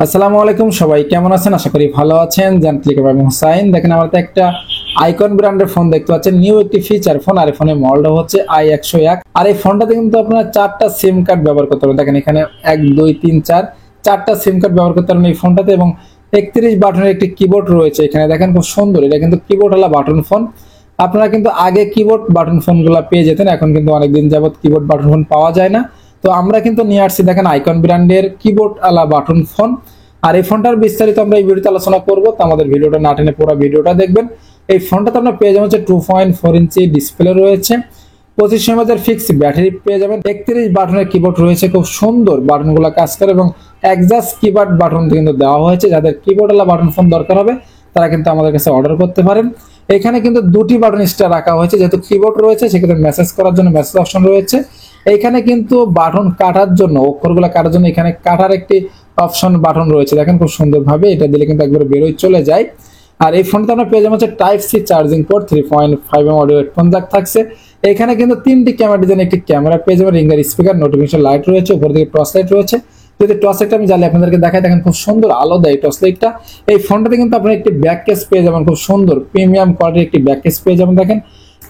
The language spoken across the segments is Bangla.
আসসালামু আলাইকুম, সবাই কেমন আছেন? আশা করি ভালো আছেন। জানতলিক আমি হুসাইন। দেখেন আমাদের একটা আইকন ব্র্যান্ডের ফোন দেখতে পাচ্ছেন, নিউ একটি ফিচার ফোন। আর এই ফোনের মডেলটা হচ্ছে i101। আর এই ফোনটাতে কিন্তু আপনারা চারটা সিম কার্ড ব্যবহার করতে পারবেন। দেখেন এখানে 1 2 3 4 চারটা সিম কার্ড ব্যবহার করতে পারবেন এই ফোনটাতে, এবং 31 বাটনের একটি কিবোর্ড রয়েছে এখানে। দেখেন খুব সুন্দর, এটা কিন্তু কিবোর্ড ওয়ালা বাটন ফোন। আপনারা কিন্তু আগে কিবোর্ড বাটন ফোনগুলো পেয়ে যেতেন, এখন কিন্তু অনেকদিন যাবত কিবোর্ড বাটন ফোন পাওয়া যায় না। তো আমরা কিন্তু নিয়ে আসছি দেখেন আইকন ব্র্যান্ডের কিবোর্ড আলা বাটন ফোন। আর এই ফোনটার বিস্তারিত আমরা এই ভিডিওতে আলোচনা করব, তো আমাদের ভিডিওটা না টেনে পুরো ভিডিওটা দেখবেন। এই ফোনটাতে আপনার পেয়ে যাবেন হচ্ছে 2.4 ইঞ্চি ডিসপ্লে রয়েছে, 25 mAh ফিক্সড ব্যাটারি পেয়ে যাবেন, 31 বাটনের কিবোর্ড রয়েছে, খুব সুন্দর বাটনগুলো কাজ করে, এবং একজাস্ট কিবোর্ড বাটন কিন্তু দেওয়া হয়েছে। যাদের কিবোর্ড ওয়ালা বাটন ফোন দরকার হবে তারা কিন্তু আমাদের কাছে অর্ডার করতে পারেন। এখানে কিন্তু দুটি বাটন এক্সট্রা রাখা হয়েছে, যেহেতু কিবোর্ড রয়েছে সেক্ষেত্রে মেসেজ করার জন্য মেসেজ অপশন রয়েছে। এইখানে কিন্তু বাটন কাটার জন্য, অক্ষরগুলো কাটার জন্য এখানে কাটার একটি অপশন বাটন রয়েছে। দেখেন খুব সুন্দরভাবে এটা দিলে কিন্তু একবার বেরোয় চলে যায়। আর এই ফোনটা আমরা পেয়ে যাবো হচ্ছে type C charging port, 3.5 audio headphone jack থাকছে। এখানে কিন্তু তিনটি ক্যামেরা ডিজাইন, একটি ক্যামেরা পেয়ে যাবেন, রিঙ্গার স্পিকার, নোটিফিকেশন লাইট রয়েছে, উপর দিকে টর্চ লাইট রয়েছে। যদি টর্চ লাইটটা আমি জ্বালিয়ে আপনাদেরকে দেখাই, দেখেন খুব সুন্দর আলো দেয় টর্চ লাইটটা। এই ফোনটাতে কিন্তু আপনি একটি ব্যাক কেস পেয়ে যাবেন, খুব সুন্দর প্রিমিয়াম কোয়ালিটির একটি ব্যাক কেস পেয়ে যাবেন। দেখেন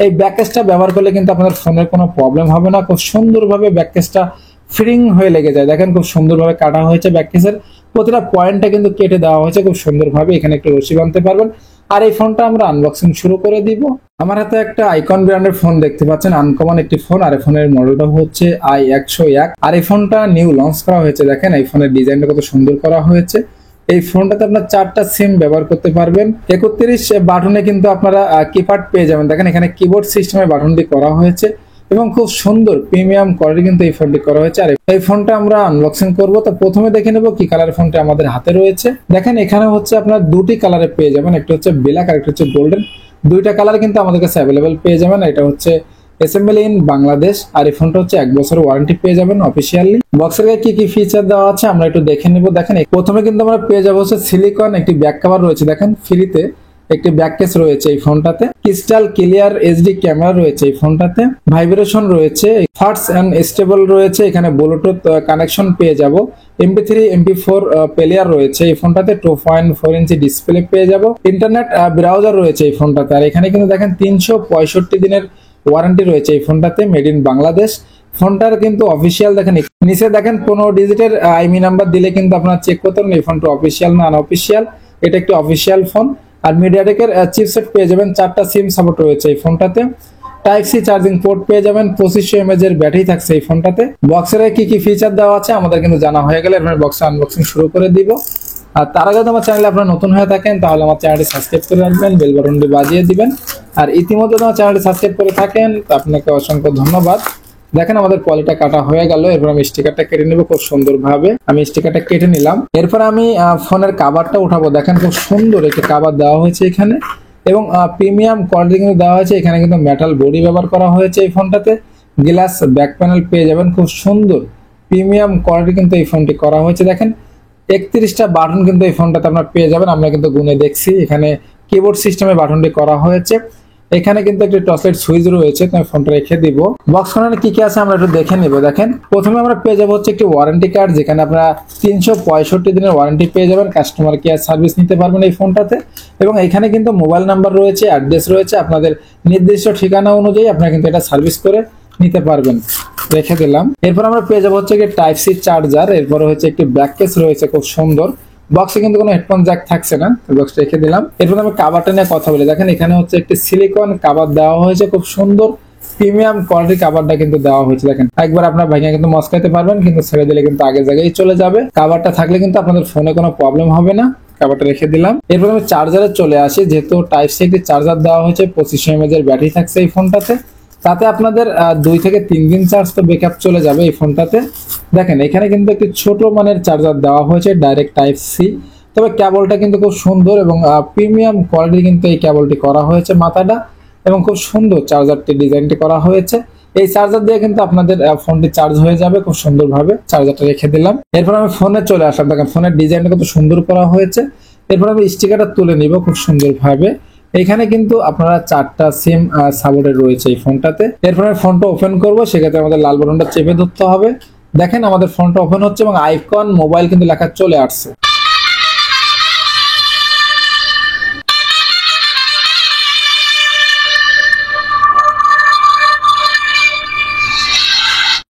এই ব্যাক কেসটা ব্যবহার করলে কিন্তু আপনাদের ফোনের কোনো প্রবলেম হবে না, খুব সুন্দরভাবে ব্যাক কেসটা ফিটিং হয়ে লেগে যায়। দেখেন খুব সুন্দরভাবে কাটা হয়েছে, ব্যাক কেসের প্রতিটা পয়েন্টটা কিন্তু কেটে দেওয়া হয়েছে খুব সুন্দরভাবে। এখানে একটু রশি বাঁধতে পারবেন। আর এই ফোনটা আমরা আনবক্সিং শুরু করে দিব। আমার হাতে একটা আইকন ব্র্যান্ডের ফোন দেখতে পাচ্ছেন, আনকমন একটি ফোন। আর এই ফোনের মডেলটা হচ্ছে i101। আর এই ফোনটা নিউ লঞ্চ করা হয়েছে। দেখেন এই ফোনের ডিজাইনটা কত সুন্দর করা হয়েছে। এই ফোনটাতে আপনার চারটা সিম ব্যবহার করতে পারবেন। 31 বাটনে কিন্তু আপনারা কিপ্যাড পেয়ে যাবেন। দেখেন এখানে কিবোর্ড সিস্টেমের বাটনটি করা হয়েছে, এবং খুব সুন্দর প্রিমিয়াম কোয়ালিটি কিন্তু এই ফোনটি করা হয়েছে। আর এই ফোনটা আমরা আনবক্সিং করব। তো প্রথমে দেখে নেব কি কালার ফোনটা আমাদের হাতে রয়েছে। দেখেন এখানে হচ্ছে আপনার দুটি কালারে পেয়ে যাবেন, একটা হচ্ছে ব্ল্যাক আর একটা হচ্ছে গোল্ডেন। দুইটা কালার কিন্তু আমাদের কাছে অ্যাভেলেবেল পেয়ে যাবেন। এটা হচ্ছে অ্যাসেম্বলি ইন বাংলাদেশ। আর এই ফোনটা হচ্ছে 1 বছর ওয়ারেন্টি পেয়ে যাবেন অফিসিয়ালি। বক্সের গায়ে কি কি ফিচার দেওয়া আছে আমরা একটু দেখে নেব। দেখেন প্রথমে কিন্তু আমরা পেয়ে যাবো হচ্ছে সিলিকন একটি ব্যাক কভার রয়েছে। দেখেন ফ্রিতে একটি ব্যাক কেস রয়েছে এই ফোনটাতে, ক্রিস্টাল ক্লিয়ার এইচডি ক্যামেরা রয়েছে এই ফোনটাতে, ভাইব্রেশন রয়েছে, ফাস্ট এন্ড স্টেবল রয়েছে, এখানে ব্লুটুথ কানেকশন পেয়ে যাব, MP3 MP4 প্লেয়ার রয়েছে এই ফোনটাতে, 2.4 ইঞ্চি ডিসপ্লে পেয়ে যাব, ইন্টারনেট ব্রাউজার রয়েছে এই ফোনটাতে। আর এখানে কিন্তু দেখেন 365 দিনের ওয়ারেন্টি রয়েছে এই ফোনটাতে, মেড ইন বাংলাদেশ। ফোনটার কিন্তু অফিসিয়াল দেখেন নিচে দেখেন 15 ডিজিটের আইমি নাম্বার দিলে কিন্তু আপনারা চেক করতে পারেন এই ফোনটা অফিসিয়াল না আনঅফিসিয়াল। এটা একটি অফিসিয়াল ফোন। আর মিডিয়াটেকের চিপসেট পেয়ে যাবেন, চারটা সিম সাপোর্ট রয়েছে এই ফোনটাতে, টাইপ সি চার্জিং পোর্ট পেয়ে যাবেন, 2500 mAh এর ব্যাটারি থাকছে এই ফোনটাতে। বক্সের কি কি ফিচার দেওয়া আছে আমাদের কিন্তু জানা হয়ে গেলে এবার বক্সে আনবক্সিং শুরু করে দিব। আর তার আগে আমার চ্যানেলে আপনারা নতুন হয়ে থাকেন তাহলে আমার চ্যানেলটি সাবস্ক্রাইব করে রাখবেন, বেল বাটনটি বাজিয়ে দিবেন। আর ইতিমধ্যে আমার চ্যানেলটি সাবস্ক্রাইব করে থাকেন তো আপনাকে অসংখ্য ধন্যবাদ। দেখেন আমাদের পলিটা কাটা হয়ে গেল। এরপর আমি স্টিকারটা কেটে নেব খুব সুন্দরভাবে। আমি স্টিকারটা কেটে নিলাম। এরপর আমি ফোনের কাভারটা উঠাবো। দেখেন খুব সুন্দর একটি কাভার দেওয়া হয়েছে এখানে, এবং প্রিমিয়াম কোয়ালিটি কিন্তু দেওয়া হয়েছে। এখানে কিন্তু মেটাল বডি ব্যবহার করা হয়েছে এই ফোনটাতে, গ্লাস ব্যাক প্যানেল পেয়ে যাবেন, খুব সুন্দর প্রিমিয়াম কোয়ালিটি কিন্তু এই ফোনটি করা হয়েছে। দেখেন 31টা বাটন কিন্তু এই ফোনটাতে আপনারা পেয়ে যাবেন। আমরা কিন্তু গুনে দেখছি, এখানে কিবোর্ড সিস্টেমে বাটনটি করা হয়েছে। এখানে কিন্তু একটি টর্চ লাইট সুইচ রয়েছে, তো আমি ফোনটা রেখে দিব। বক্স কর্নারে কি কি আছে আমরা একটু দেখে নিব। দেখেন প্রথমে আমরা পেয়ে যাবো হচ্ছে একটি ওয়ারেন্টি কার্ড, যেখানে আপনারা 365 দিনের ওয়ারেন্টি পেয়ে যাবেন, কাস্টমার কেয়ার সার্ভিস নিতে পারবেন এই ফোনটাতে। এবং এখানে কিন্তু মোবাইল নাম্বার রয়েছে, অ্যাড্রেস রয়েছে, আপনাদের নির্দিষ্ট ঠিকানা অনুযায়ী আপনারা কিন্তু এটা সার্ভিস করে নিতে পারবেন। রেখে দিলাম। এরপর আমরা পেয়ে যাবো হচ্ছে একটি টাইপ সি চার্জার, এরপরে হচ্ছে একটি ব্যাক কেস রয়েছে খুব সুন্দর। বক্সে কিন্তু কোনো হেডফোন জ্যাক থাকছে না, বক্সটা রেখে দিলাম। এরপর আমি কাভারটা নিয়ে কথা বলি। দেখেন এখানে হচ্ছে একটি সিলিকন কাভার দেওয়া হয়েছে, খুব সুন্দর প্রিমিয়াম কোয়ালিটির কাভারটা কিন্তু দেওয়া হয়েছে। দেখেন একবার আপনার ভাইয়া কিন্তু মস্কাইতে পারবেন, কিন্তু ছেড়ে দিলে কিন্তু আগে জায়গায় চলে যাবে। কাভারটা থাকলে কিন্তু আপনাদের ফোনে কোনো প্রবলেম হবে না। কাভারটা রেখে দিলাম। এরপর আমি চার্জারে চলে আসি। যেহেতু টাইপ সি একটি চার্জার দেওয়া হয়েছে, 2500 mAh এর ব্যাটারি থাকছে এই ফোনটাতে, তাতে আপনাদের 2 থেকে 3 দিন চার্জ তো ব্যাকআপ চলে যাবে এই ফোনটাতে। দেখেন এখানে কিন্তু একটি ছোট মানের চার্জার দেওয়া হয়েছে, ডাইরেক্ট টাইপ সি। তবে কেবলটা কিন্তু খুব সুন্দর এবং প্রিমিয়াম কোয়ালিটি কিন্তু এই কেবলটি করা হয়েছে মাথাটা, এবং খুব সুন্দর চার্জারটি ডিজাইনটি করা হয়েছে। এই চার্জার দিয়ে কিন্তু আপনাদের ফোনটি চার্জ হয়ে যাবে খুব সুন্দরভাবে। চার্জারটা রেখে দিলাম। এরপর আমি ফোনে চলে আসলাম। দেখেন ফোনের ডিজাইনটা কত সুন্দর করা হয়েছে। এরপর আমি স্টিকারটা তুলে নিব খুব সুন্দরভাবে। এখানে কিন্তু আপনারা চারটা সিম সাপোর্টেড রয়েছে এই ফোনটাতে। এরপরে ফোনটা ওপেন করব, সেক্ষেত্রে আমাদের লাল বাটনটা চেপে ধরতে হবে। দেখেন আমাদের ফোনটা ওপেন হচ্ছে এবং আইকন মোবাইল কিন্তু লেখা চলে আসছে।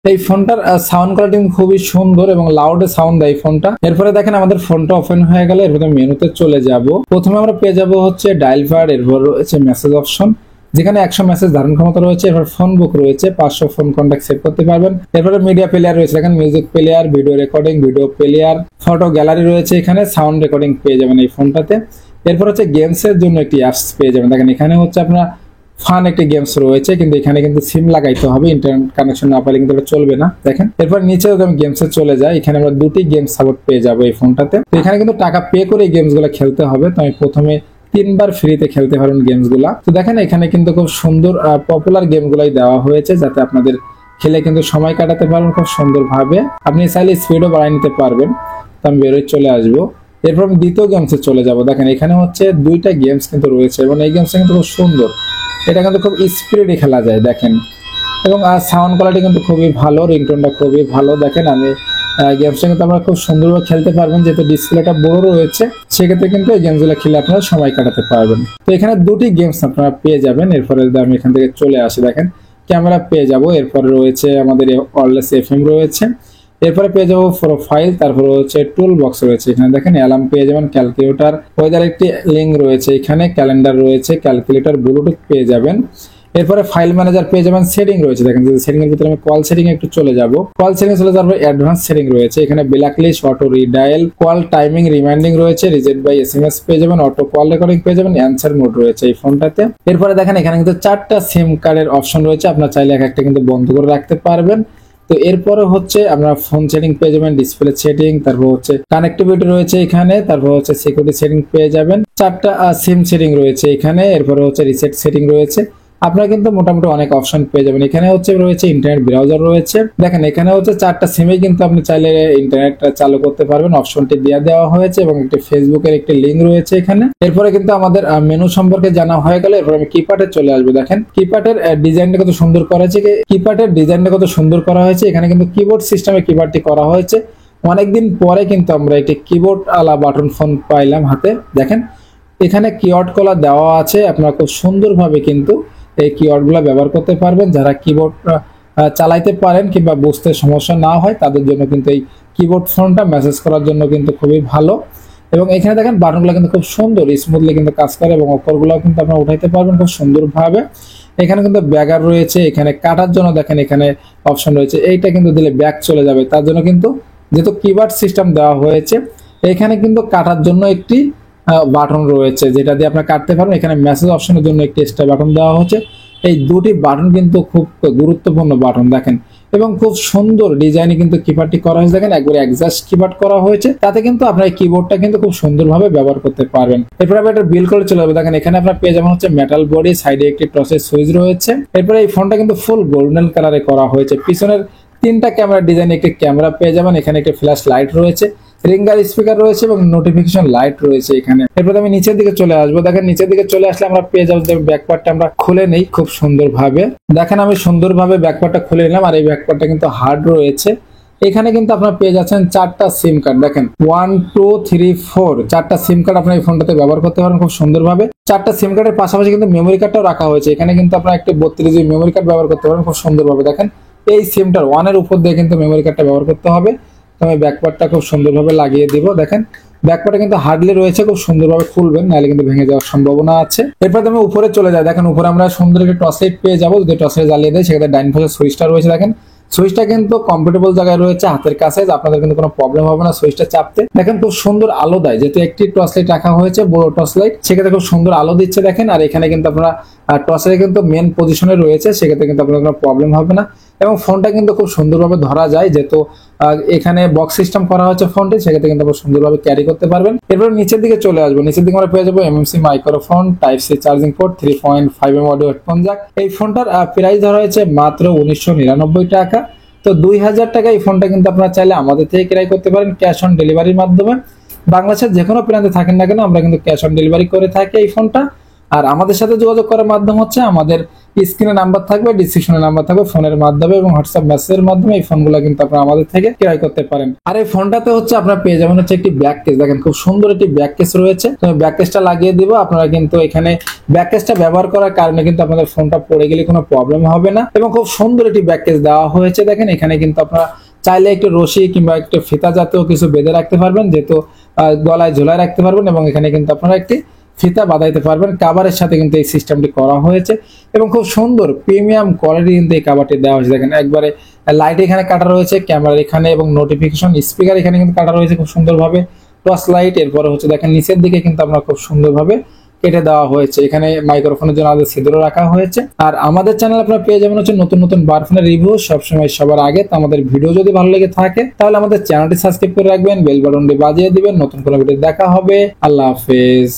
এই ফোনটার সাউন্ড কোয়ালিটি খুবই সুন্দর এবং লাউড সাউন্ড দেয় ফোনটা। এরপরে দেখেন আমাদের ফোনটা ওপেন হয়ে গেলে এরপরে মেনুতে চলে যাব। প্রথমে আমরা পেয়ে যাব হচ্ছে ডায়াল প্যাড, এরপর রয়েছে মেসেজ অপশন যেখানে 100 মেসেজ ধারণ ক্ষমতা রয়েছে। এরপর ফোন বুক রয়েছে, 500 ফোন কন্ট্যাক্ট সেভ করতে পারবেন। এরপরে মিডিয়া প্লেয়ার রয়েছে, দেখেন music player, video recording, video player, photo gallery রয়েছে, এখানে সাউন্ড রেকর্ডিং পেয়ে যাবেন এই ফোনটাতে। এরপর হচ্ছে গেমস এর জন্য একটি অ্যাপস পেয়ে যাবেন। দেখেন এখানে হচ্ছে আপনার ফান একটি গেমস রয়েছে, কিন্তু এখানে কিন্তু সিম লাগাইতে হবে, ইন্টারনেট কানেকশন না পাইলে কিন্তু এটা চলবে না। দেখেন এরপর নিচে যদি আমি গেমসে চলে যাই, এখানে আমরা দুটি গেম সাপোর্ট পেয়ে যাবো এই ফোনটাতে। তো এখানে কিন্তু টাকা পে করে এই গেমস গুলো খেলতে হবে। তো আমি প্রথমে 3 বার ফ্রিতে খেলতে পারেন গেমস গুলা। তো দেখেন এখানে কিন্তু খুব সুন্দর পপুলার গেম গুলাই দেওয়া হয়েছে, যাতে আপনাদের খেলে কিন্তু সময় কাটাতে পারবেন খুব সুন্দর ভাবে। আপনি চাইলে স্পিডও বাড়াই নিতে পারবেন। তো আমি বেরোয় চলে আসবো। এরপর আমি দ্বিতীয় গেমসে চলে যাব। দেখেন এখানে হচ্ছে 2টা গেমস কিন্তু রয়েছে এবং এই গেমসটা কিন্তু খুব সুন্দর, এটা কিন্তু খুব স্পিডে খেলা যায় দেখেন। এবং সাউন্ড কোয়ালিটি কিন্তু খুবই ভালো, রিংটোনটা খুবই ভালো। দেখেন আমি গেমসটা কিন্তু আমরা খুব সুন্দরভাবে খেলতে পারবেন, যেহেতু ডিসপ্লেটা বড় রয়েছে সেক্ষেত্রে কিন্তু এই গেমসগুলো খেলে আপনারা সময় কাটাতে পারবেন। তো এখানে 2টি গেমস আপনারা পেয়ে যাবেন। এরপরে আমি এখান থেকে চলে আসি, দেখেন ক্যামেরা পেয়ে যাব। এরপরে রয়েছে আমাদের ওয়্যারলেস এফএম রয়েছে। এরপরে পেয়ে যাবো প্রোফাইল, তারপরে হচ্ছে টুল বক্স রয়েছে, এখানে দেখেন অ্যালার্ম পেয়ে যাবেন, ক্যালকুলেটর, ওয়েদার একটি লিঙ্ক রয়েছে, এখানে ক্যালেন্ডার রয়েছে, ক্যালকুলেটর, ব্লুটুথ পেয়ে যাবেন। এরপরে ফাইল ম্যানেজার পেয়ে যাবেন, সেটিং রয়েছে। দেখেন সেটিং এর ভিতরে আমি কল সেটিং এ একটু চলে যাব। কল সেটিং চলে যাওয়ার পর অ্যাডভান্স সেটিং রয়েছে, এখানে black list, auto redial, call timing, reminding রয়েছে, রিজেক্ট বাই এসএমএস পেয়ে যাবেন, অটো কল রেকর্ডিং পেয়ে যাবেন, অ্যানসার মোড রয়েছে এই ফোনটাতে। এরপরে দেখেন এখানে কিন্তু 4টা সিম কার্ডের অপশন রয়েছে, আপনার চাইলে এক একটা কিন্তু বন্ধ করে রাখতে পারবেন। তো এরপরে হচ্ছে আমরা ফোন সেটিং পেয়ে যাবেন, ডিসপ্লে সেটিং, তারপর হচ্ছে কানেক্টিভিটি রয়েছে এখানে, তারপর হচ্ছে সিকিউরিটি সেটিং পেয়ে যাবেন, 4টা সিম সেটিং রয়েছে এখানে, এরপরে হচ্ছে রিসেট সেটিং রয়েছে। আপনারা কিন্তু মোটামুটি অনেক অপশন পেয়ে যাবেন। এখানে হচ্ছে রয়েছে ইন্টারনেট ব্রাউজার রয়েছে। দেখেন এখানে হচ্ছে 4টা সিমে কিন্তু আপনি চাইলে ইন্টারনেট চালু করতে পারবেন, অপশনটি দেওয়া হয়েছে এবং একটি ফেসবুকের একটি লিঙ্ক রয়েছে এখানে। এরপরে কিন্তু আমাদের মেনু সম্পর্কে জানা হয়ে গেলে এরপর আমি কিপ্যাডে চলে আসবো। দেখেন কিপ্যাডের ডিজাইনটা কত সুন্দর করা হয়েছে, কিপ্যাডের ডিজাইনটা কত সুন্দর করা হয়েছে। এখানে কিন্তু কিবোর্ড সিস্টেমে কিপ্যাডটি করা হয়েছে। অনেকদিন পরে কিন্তু আমরা একটি কিবোর্ড আলা বাটন ফোন পাইলাম হাতে। দেখেন এখানে কিওয়ার্ড কলা দেওয়া আছে, আপনারা খুব সুন্দরভাবে কিন্তু এই কিওয়ার্ডগুলো ব্যবহার করতে পারবেন। যারা কিবোর্ড চালাইতে পারেন কিংবা বুঝতে সমস্যা না হয় তাদের জন্য কিন্তু এই কিবোর্ড ফোনটা মেসেজ করার জন্য কিন্তু খুবই ভালো। এবং এখানে দেখেন বাটনগুলো কিন্তু খুব সুন্দর স্মুথলি কিন্তু কাজ করে এবং অক্ষরগুলো কিন্তু আপনারা উঠাইতে পারবেন খুব সুন্দরভাবে। এখানে কিন্তু ব্যাগার রয়েছে, এখানে কাটার জন্য দেখেন এখানে অপশন রয়েছে, এইটা কিন্তু দিলে ব্যাক চলে যাবে, তার জন্য কিন্তু যেহেতু কিবোর্ড সিস্টেম দেওয়া হয়েছে এখানে কিন্তু কাটার জন্য একটি বাটন রয়েছে যেটা দিয়ে আপনারা কাটতে পারবেন। এখানে মেসেজ অপশনের জন্য একটি এক্সট্রা বাটন দেওয়া হচ্ছে। এই 2টি বাটন কিন্তু খুব গুরুত্বপূর্ণ বাটন দেখেন, এবং খুব সুন্দর ডিজাইনে কিন্তু কিপ্যাডটি করা হয়েছে। দেখেন একবারে অ্যাডজাস্ট কিপ্যাড করা হয়েছে, তাতে কিন্তু আপনার এই কিবোর্ডটা কিন্তু খুব সুন্দরভাবে ব্যবহার করতে পারবেন। এরপরে আপনি এটা বিল করে চলে যাবে। দেখেন এখানে আপনার পেয়ে যাবেন হচ্ছে মেটাল বডি, সাইডে একটি টসের সুইচ রয়েছে। এরপরে এই ফোনটা কিন্তু ফুল গোল্ডেন কালারে করা হয়েছে। পিছনের 3টা ক্যামেরা ডিজাইনে একটি ক্যামেরা পেয়ে যাবেন। এখানে একটি ফ্ল্যাশ লাইট রয়েছে, রিঙ্গার স্পিকার রয়েছে এবং নোটিফিকেশন লাইট রয়েছে এখানে। এরপর আমি নিচের দিকে চলে আসবো। দেখেন নিচের দিকে চলে আসলে আমরা পেয়ে যাবো ব্যাকপার্টটা আমরা খুলে নেই খুব সুন্দরভাবে। দেখেন আমি সুন্দরভাবে ব্যাকপার্টটা খুলে নিলাম, আর এই ব্যাকপার্টটা কিন্তু হার্ড রয়েছে। এখানে কিন্তু আপনারা পেয়ে যাচ্ছেন 4টা সিম কার্ড। দেখেন 1 2 3 4 4টা সিম কার্ড আপনার এই ফোনটাতে ব্যবহার করতে পারেন খুব সুন্দরভাবে। 4টা সিম কার্ডের পাশাপাশি কিন্তু মেমোরি কার্ডটাও রাখা হয়েছে। এখানে কিন্তু আপনারা একটা 32 জিবি মেমোরি কার্ড ব্যবহার করতে পারেন খুব সুন্দরভাবে। দেখেন এই সিমটার 1 এর উপর দিয়ে কিন্তু মেমোরি কার্ডটা ব্যবহার করতে হবে। তো আমি ব্যাকপার্টটা খুব সুন্দরভাবে লাগিয়ে দিব। দেখেন ব্যাকপার্টটা কিন্তু হার্ডলি রয়েছে, খুব সুন্দরভাবে খুলবেন, নাহলে কিন্তু ভেঙে যাওয়ার সম্ভাবনা আছে। এরপর আমি উপরে চলে যাই। দেখেন উপরে আমরা সুন্দর একটা টর্চ লাইট পেয়ে যাবো। যদি টর্চ লাইট জ্বালিয়ে দেয় সেক্ষেত্রে ডাইন পাশে সুইচটা রয়েছে। দেখেন সুইচটা কিন্তু কমফোর্টেবল জায়গায় রয়েছে, হাতের কাছে, আপনাদের কিন্তু কোনো প্রবলেম হবে না সুইচটা চাপতে। দেখেন খুব সুন্দর আলো দেয়, যেহেতু একটি টর্চ লাইট রাখা হয়েছে বড় টর্চ লাইট, সেক্ষেত্রে খুব সুন্দর আলো দিচ্ছে। দেখেন আর এখানে কিন্তু আপনারা টর্চ লাইট কিন্তু মেন পজিশনে রয়েছে, সেক্ষেত্রে কিন্তু আপনাদের কোনো প্রবলেম হবে না। এবং ফোনটা কিন্তু খুব সুন্দরভাবে ধরা যায়, যেহেতু এখানে বক্স সিস্টেম করা হচ্ছে ফোনটি, সেক্ষেত্রে কিন্তু আপনারা সুন্দরভাবে ক্যারি করতে পারবেন। এরপর নিচের দিকে চলে আসবো। নিচের দিকে আমরা পেয়ে যাবো MMC microphone, type C charging port, 3.5 audio headphone jack. এই ফোনটার প্রাইস ধরা হয়েছে মাত্র 1999 টাকা। তো 2000 টাকা এই ফোনটা কিন্তু আপনারা চাইলে আমাদের থেকে ক্রয় করতে পারেন ক্যাশ অন ডেলিভারির মাধ্যমে। বাংলাদেশের যে কোনো প্রান্তে থাকেন না কেন আমরা কিন্তু ক্যাশ অন ডেলিভারি করে থাকি এই ফোনটা। আর আমাদের সাথে যোগাযোগ করার মাধ্যম হচ্ছে আমাদের স্ক্রিনে নাম্বার থাকবে, ডিসক্রিপশনে নাম্বার থাকবে, ফোনের মাধ্যমে এবং হোয়াটসঅ্যাপ মেসেজের মাধ্যমে এই ফোনগুলো কিন্তু আপনারা আমাদের থেকে ক্রয় করতে পারেন। আর এই ফোনটাতে হচ্ছে আপনারা পেয়ে যাবেন হচ্ছে একটি ব্যাক কেস, দেখেন খুব সুন্দর একটি ব্যাক কেস রয়েছে। তো ব্যাক কেসটা লাগিয়ে দিব, আপনারা কিন্তু এখানে ব্যাক কেসটা ব্যবহার করার কারণে কিন্তু আপনাদের ফোনটা পড়ে গেলে কোনো প্রবলেম হবে না এবং খুব সুন্দর একটি ব্যাক কেস দেওয়া হয়েছে। দেখেন এখানে কিন্তু আপনারা চাইলে একটু রশি কিংবা একটু ফিতা জাতীয় কিছু বেঁধে রাখতে পারবেন, যেহেতু গলায় ঝোলায় রাখতে পারবেন এবং এখানে কিন্তু আপনারা একটি ফিতা বাঁধাইতে পারবেন। কাভারের সাথে কিন্তু এই সিস্টেমটি করা হয়েছে এবং খুব সুন্দর প্রিমিয়াম কোয়ালিটি কিন্তু এই কাভারটি দেওয়া হয়েছে। দেখেন একবারে লাইট এখানে কাটা রয়েছে, ক্যামেরা এখানে এবং নোটিফিকেশন স্পিকার এখানে কিন্তু কাটা রয়েছে খুব সুন্দরভাবে, টর্চ লাইট। এরপরে হচ্ছে দেখেন নিচের দিকে কিন্তু আমরা খুব সুন্দরভাবে কেটে দেওয়া হয়েছে, এখানে মাইক্রোফোনের জন্য আলাদা ছিদ্র রাখা হয়েছে। আর আমাদের চ্যানেল আপনারা পেয়ে যাবেন হচ্ছে নতুন নতুন বারফোনের রিভিউ সবসময় সবার আগে। তো আমাদের ভিডিও যদি ভালো লেগে থাকে তাহলে আমাদের চ্যানেলটি সাবস্ক্রাইব করে রাখবেন, বেল বাটনটি বাজিয়ে দিবেন। নতুন কোনো ভিডিও দেখা হবে। আল্লাহ হাফেজ।